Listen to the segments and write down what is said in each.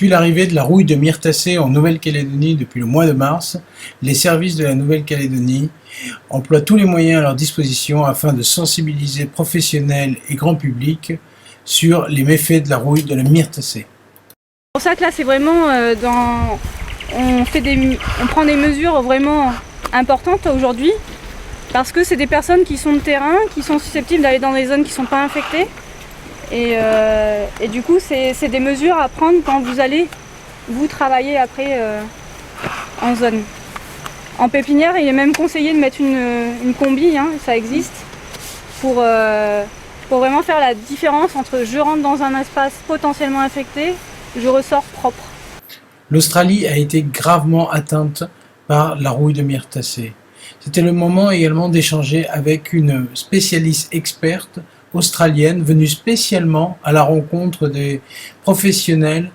Depuis l'arrivée de la rouille de myrtacée en Nouvelle-Calédonie depuis le mois de mars, les services de la Nouvelle-Calédonie emploient tous les moyens à leur disposition afin de sensibiliser professionnels et grand public sur les méfaits de la rouille de la myrtacée. C'est pour ça que là c'est vraiment on prend des mesures vraiment importantes aujourd'hui parce que c'est des personnes qui sont de terrain, qui sont susceptibles d'aller dans des zones qui ne sont pas infectées. Et du coup, c'est des mesures à prendre quand vous allez vous travailler après en zone. En pépinière, il est même conseillé de mettre une combi, hein, ça existe, pour vraiment faire la différence entre je rentre dans un espace potentiellement infecté, je ressors propre. L'Australie a été gravement atteinte par la rouille de myrtacée. C'était le moment également d'échanger avec une spécialiste experte australienne venue spécialement à la rencontre des professionnels,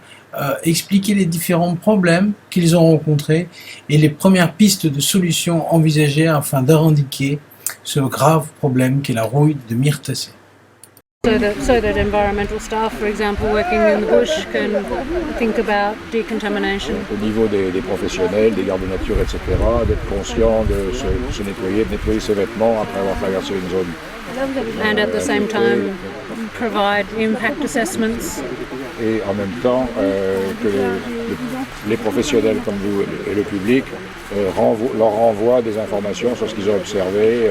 expliquer les différents problèmes qu'ils ont rencontrés et les premières pistes de solutions envisagées afin d'éradiquer ce grave problème qu'est la rouille de myrtacée. So that environmental staff, for example, working in the bush can think about decontamination. Au niveau des professionnels, des gardes de nature, etc., d'être conscient de se nettoyer, de nettoyer ses vêtements après avoir traversé une zone. And at the same time, provide impact assessments. Et en même temps, que les professionnels comme vous et le public leur renvoient des informations sur ce qu'ils ont observé,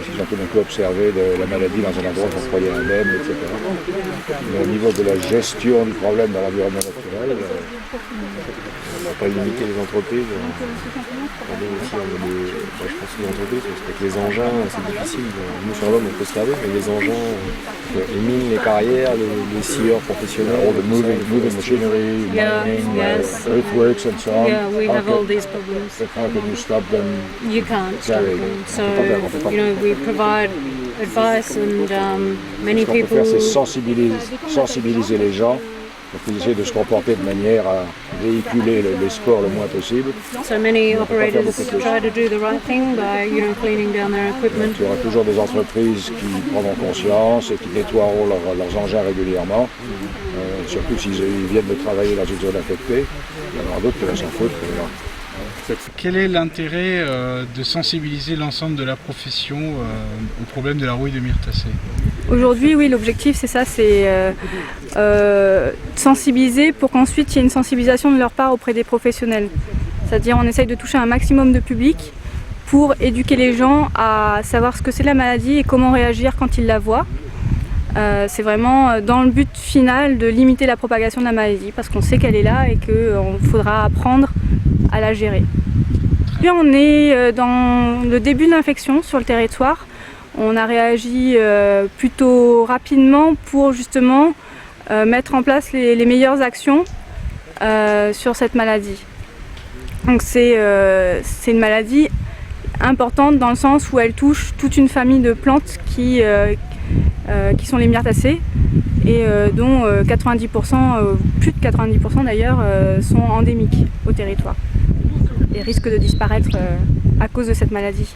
s'ils ont tout d'un coup observé de la maladie dans un endroit pour croyer indemne, etc. Mais au niveau de la gestion du problème dans l'environnement naturel, on ne va pas limiter les entreprises. Aussi, je pense aux entreprises, parce qu'avec les engins, c'est difficile. Nous, sur l'homme, on peut se servir, mais les engins, les mines, les carrières, les scieurs professionnels. All the moving machinery, mining, yes. earthworks and so on. Yeah, we have all these problems. How can you stop them? You can't stop them. So, we provide advice and many people... Ce qu'on peut faire, c'est sensibiliser les gens pour qu'ils essaient de se comporter de manière à véhiculer les sports le moins possible. So many operators try to do the right thing by, cleaning down their equipment. Il y aura toujours des entreprises qui prendront conscience et qui nettoieront leurs engins régulièrement, surtout s'ils viennent de travailler dans une zone affectée. Il y en aura d'autres qui vont s'en foutre. Quel est l'intérêt de sensibiliser l'ensemble de la profession au problème de la rouille de myrtacée ? Aujourd'hui, oui, l'objectif c'est ça, c'est sensibiliser pour qu'ensuite il y ait une sensibilisation de leur part auprès des professionnels. C'est-à-dire on essaye de toucher un maximum de public pour éduquer les gens à savoir ce que c'est la maladie et comment réagir quand ils la voient. C'est vraiment dans le but final de limiter la propagation de la maladie parce qu'on sait qu'elle est là et qu'il faudra apprendre à la gérer. Puis on est dans le début de l'infection sur le territoire. On a réagi plutôt rapidement pour justement mettre en place les meilleures actions sur cette maladie. Donc c'est une maladie importante dans le sens où elle touche toute une famille de plantes qui sont les myrtacées et dont 90%, plus de 90% d'ailleurs, sont endémiques au territoire et risquent de disparaître à cause de cette maladie.